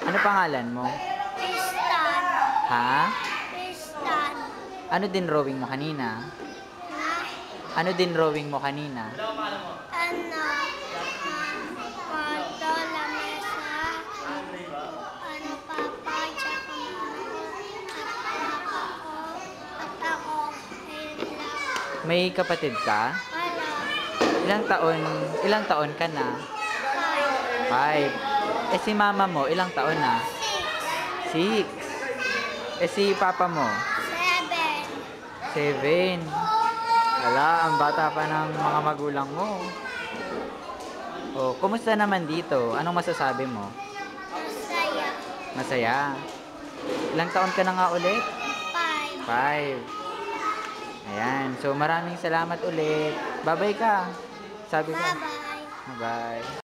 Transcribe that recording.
Ano pangalan mo? Tristan. Ha? Tristan. Ano din drawing mo kanina? Ha? Ano din drawing mo kanina? Ano? Kwarto, lamesa. Ano, papa, tsaka mama ko, at papa ko, at ako. Ayun lang. May kapatid ka? Wala. Ilang taon ka na? Five. 5. Eh si mama mo, ilang taon na? 6. Eh si papa mo? 7. 7. Wala, ang bata pa ng mga magulang mo. Oh, kumusta naman dito? Anong masasabi mo? Masaya. Masaya. Ilang taon ka na nga ulit? 5. 5. Ayan. So, maraming salamat ulit. Bye-bye ka. Sabi ka. Bye-bye. Bye.